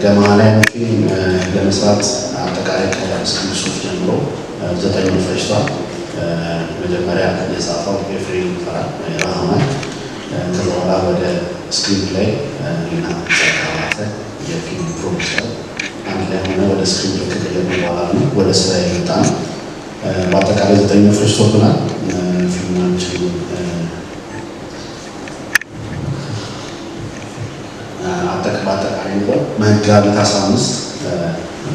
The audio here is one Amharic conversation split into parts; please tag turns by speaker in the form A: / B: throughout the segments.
A: ገማንያን ፊልም ለመስራት አጠቃላይ ከስክሪፕት ጀምሮ 9 ወር ፈጅቷል። መጀመሪያ የጻፈው ኤፍሬም ፈራል ራህማን ከዛ በኋላ ወደ ስክሪፕት ላይ እና ተካዋተ የፊልም ፕሮዲውሰር አንድ ላይ ሆነ ወደ ስክሪፕት ከቀየረ በኋላ ነው ወደ ስራ የመጣ ነው። በአጠቃላይ 9 ወር ፈጅቶብናል። ፊልማችን በአጠቃላይ ነው መጋቢት 15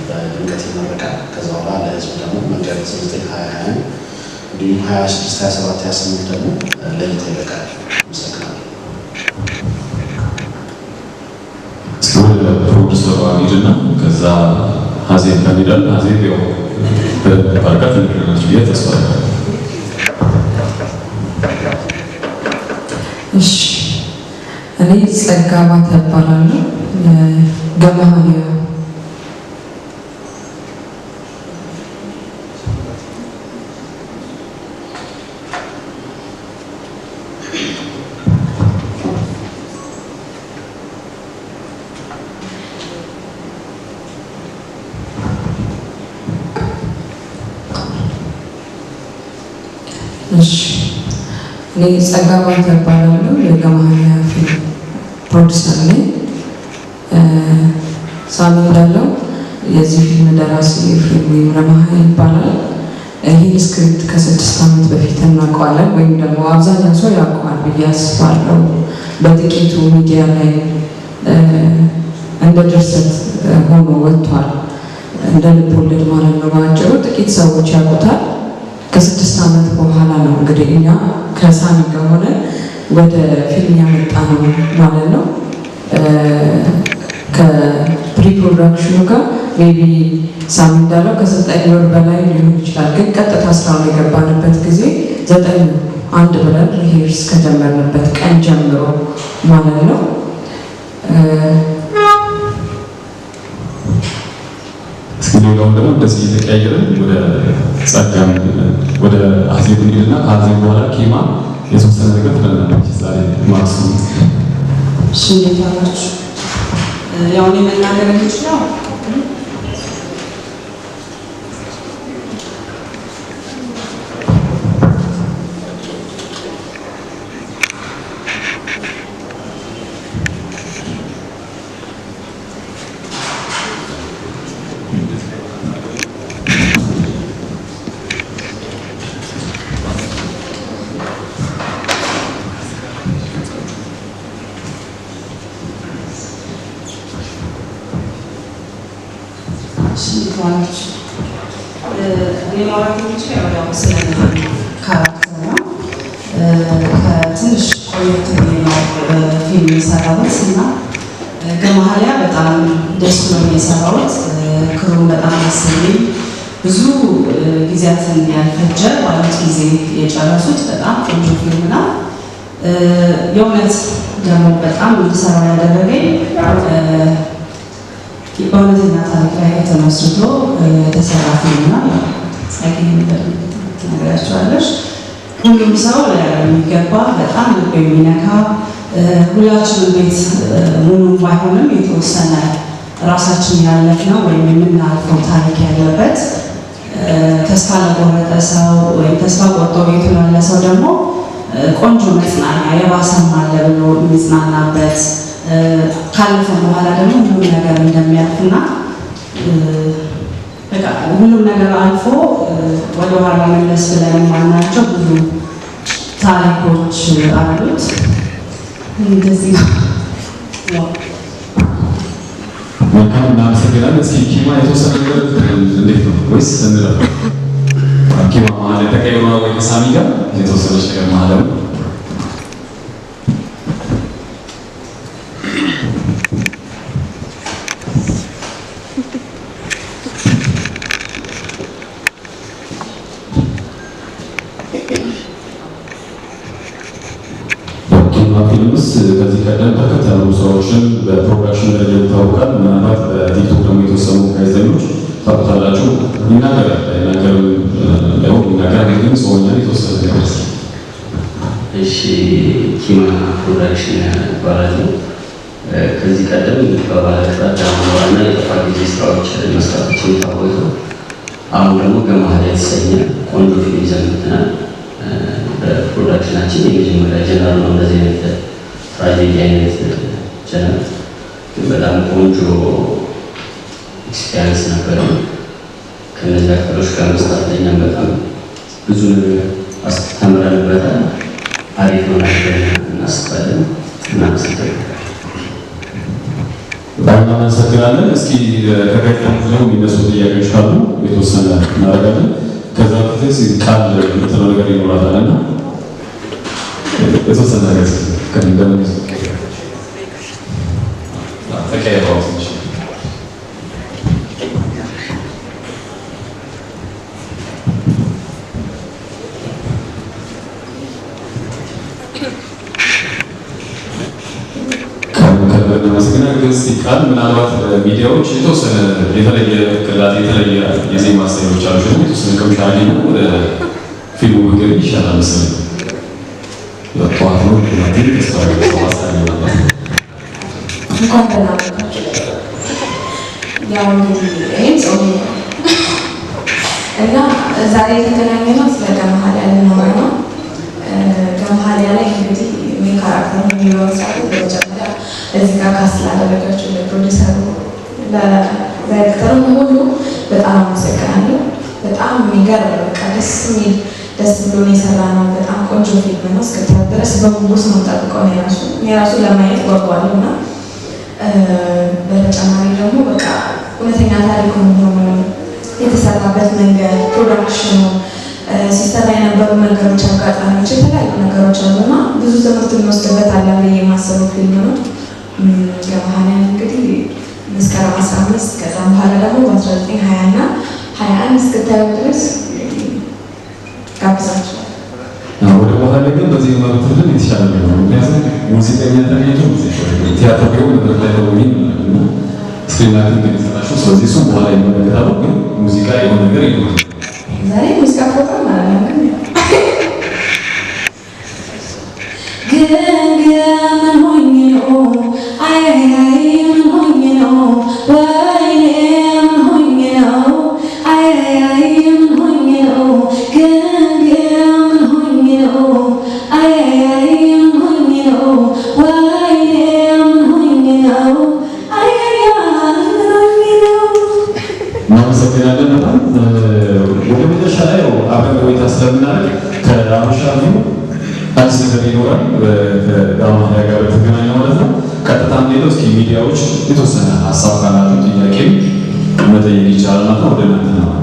A: በድንገት ይመረቃል። ከዛ በኋላ ለህዝብ ደግሞ መጋቢት 9 2021 እንዲሁም 26 27 28 ደግሞ ለይታ ይበቃል። አመሰግናለሁ።
B: ወደ ፕሮዲውሰሩ አሚድና ከዛ ሀዜብ ከሚዳል ሀዜብ ያው በርካታ እንደሆነች ብዬ ተስፋ አደርጋለሁ።
C: እሺ እኔ ጸጋ ባተ እባላለሁ። ገማንያ እኔ ጸጋ ባተ እባላለሁ። የገማንያ ፊልም ፕሮዲውሰር ነኝ። ሳሚ እንዳለው የዚህ ፊልም ደራሲ ኤፍሬም ረማሃ ይባላል። ይህን ስክሪፕት ከ6 ዓመት በፊት እናውቀዋለን ወይም ደግሞ አብዛኛው ሰው ያውቀዋል ብዬ አስባለሁ። በጥቂቱ ሚዲያ ላይ እንደ ድርሰት ሆኖ ወጥቷል። እንደ ልብ ወለድ ማለት ነው። በአጭሩ ጥቂት ሰዎች ያውቁታል። ከ6 ዓመት በኋላ ነው እንግዲህ እኛ ከሳሚ ጋር ሆነ ወደ ፊልም ያመጣ ነው ማለት ነው። ከፕሪፕሮዳክሽኑ ጋር ሜቢ ሳሚ እንዳለው ከ9 ወር በላይ ሊሆን ይችላል። ግን ቀጥታ ስራውን የገባንበት ጊዜ 9 ብለን ሪሄርስ ከጀመርንበት ቀን ጀምሮ ማለት ነው።
B: ሌላውን ደግሞ እንደዚህ እየተቀያየርን ወደ ጸጋም ወደ ሀዜብ እንሂድና ከሀዜብ በኋላ ኪማ የተወሰነ ነገር ትለናለች። ዛሬ ማክሱ
D: እሺ፣ እንዴት ዋላችሁ? ያው እኔ መናገር የምችለው ከትንሽ ቆየት ነው ፊልም የሰራሁት እና ገማንያ በጣም ደስ ብሎኝ የሰራሁት ክሩም በጣም ደስ የሚል ብዙ ጊዜያትን ያልፈጀ በአንድ ጊዜ የጨረሱት በጣም ቆንጆ ፊልም ነው። የእውነት ደግሞ በጣም እንድሰራው ያደረገኝ በእውነተኛ ታሪክ ላይ ተመስርቶ የተሰራ ፊልም ነው። ትነግራቸዋለሽ። ሁሉም ሰው የሚገባ በጣም ልብ የሚነካ ሁላችንም ቤት ሙሉ ባይሆንም የተወሰነ ራሳችን ያለፍነው ወይም የምናልፈው ታሪክ ያለበት ተስፋ ለቆረጠ ሰው ወይም ተስፋ ቆርጦ ቤቱ ያለ ሰው ደግሞ ቆንጆ መጽናኛ የባሰም አለ ብሎ የሚጽናናበት ካለፈ በኋላ ደግሞ ሁሉም ነገር እንደሚያልፍና በቃ ሁሉም ነገር አልፎ ወደ ኋላ መለስ ብለን የማናቸው ብዙ ታሪኮች አሉት። እንደዚህ ነው።
B: መልካም፣ እናመሰግናለን። እስኪ ኪማ የተወሰነ ነገር እንዴት ነው ወይስ እንለው? ኪማ መሀል ተቀይሮ ወይ ከሳሚ ጋር የተወሰነች ነገር መሀል ነው። ፊልምስ ከዚህ ቀደም በርከት ያሉ ስራዎችን በፕሮዳክሽን ደረጃ ይታወቃል። ምናልባት በቲክቶክ ደግሞ የተወሰኑ ጋዜጠኞች ታውቁታላችሁ። ይናገራል ይናገራል ግን ሰውኛ የተወሰነ ነገር
E: እሺ ኪማ ፕሮዳክሽን ይባላል። ከዚህ ቀደም በባለቅራት ዳማኖራና የጠፋ ጊዜ ስራዎች መስራታችን የታወቀ ነው። አሁን ደግሞ ገመሃላ የተሰኘ ቆንጆ ፊልም ይዘን መጥተናል። በፕሮዳክሽናችን የመጀመሪያ ጀነር ነው። እንደዚህ አይነት ትራጀዲ አይነት ጀነር በጣም ቆንጆ ኤክስፒሪየንስ ነበረ። ከነዚህ አክተሮች ጋር መስራት ለእኛም በጣም ብዙ አስተምረንበታል። አሪፍ ይሆናል ብለን እናስባለን። እናመሰግናለን።
B: በጣም እናመሰግናለን። እስኪ ከገጠሙት ደግሞ የሚነሱ ጥያቄዎች ካሉ የተወሰነ እናደርጋለን። ከዛ በፊት ቃል የምትለው ነገር ይኖራታልና የተወሰነ ነገር ከሚገርም ተቀያየው ትንሽ ግን ሲቃል ምናልባት ሚዲያዎች የተወሰነ የተለየ ቅላጤ የተለየ የዜማ ስታይሎች አሉ። የተወሰነ ከምሻሌ ነው ወደ ፊልሙ ምግብ ይሻላል መሰለኝ። ጠዋት ነው ናቲ ተስፋ ሰዋሳኝ ነበር።
C: እንኳን ደህና መጣችሁ። ያው እንግዲህ ይሄ ጾም እና ዛሬ የተገናኘነው ስለ ገመሃላ ልናወራ ነው። ገመሃላ ላይ እንግዲህ ሜን ካራክተር የሚሆነው ሰው በመጀመሪያ እዚህ ጋር ካስት ላደረጋችሁ ለፕሮዲሰሩ ለዳይሬክተሩ ሁሉ በጣም አመሰግናለሁ። በጣም የሚገርም በቃ ደስ ብሎን የሰራ ነው። በጣም ቆንጆ ፊልም ነው። እስከዚያ ድረስ በጉጉት ነው የምጠብቀው። እኔ ራሱ ለማየት ጓጓለሁ እና በተጨማሪ ደግሞ በቃ እውነተኛ ታሪክ ነው የተሰራበት መንገድ፣ ፕሮዳክሽኑ፣ ሲሰራ የነበሩ ነገሮች፣ አጋጣሚዎች፣ የተለያዩ ነገሮች አሉና ብዙ ትምህርት እንወስድበት አለ ብዬ የማስበው ፊልም ነው። ገመሃላ እንግዲህ መስከረም 15 ከዛ በኋላ ደግሞ በ1920 እና 21 እስክታዩ ድረስ ጋብዛችኋል።
B: ወደ በኋላ ግን በዚህ መብትልን የተሻለ ነው። ምክንያቱም ሙዚቀኛ ተገኝቶ ቲያትር ቢሆን መድረክ ላይ ነው ስክሪናቲንግ የተሰራሹ። ስለዚህ እሱም በኋላ ይመለከታሉ። ግን ሙዚቃ የሆነ ነገር ይሆናል።
C: ዛሬ ሙዚቃ ፕሮግራም አላለም ግን ምን ሆኜ ነው አያያይ ምን ሆኜ ነው ወይኔ ምን ሆኜ ነው አያያይ ምን ሆኜ ነው ምን ሆኜ ነው አያያይ ምን ሆኜ ነው ወይኔ ምን ሆኜ ነው አያያይ ምን ሆኜ ነው።
B: እናመሰግናለን በጣም። ወደ መጨረሻ ላይ አብረን ቆይታ ስለምናደርግ ከአበሻሉ አዲስ ነገር ይኖራል ከገመሃላ ጋር በተገናኘ ማለት ነው። ቀጥታ ሄደው እስኪ ሚዲያዎች የተወሰነ ሀሳብ ካላቸው ጥያቄ መጠየቅ ይቻላል ማለት ነው። ወደ እናንተ ነው።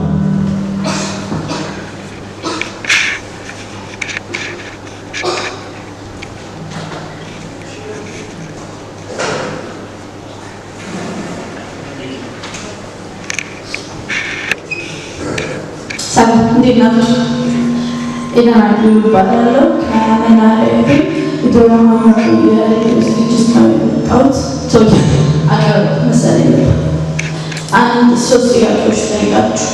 F: ሰላም እንዴት ናችሁ? ኢናዲ ይባላል። ከመናኸሪያ የድራማ የዝግጅት ነው የመጣሁት። አቀርብ መሰለኝ አንድ 3 ጥያቄዎች ጠይቃችሁ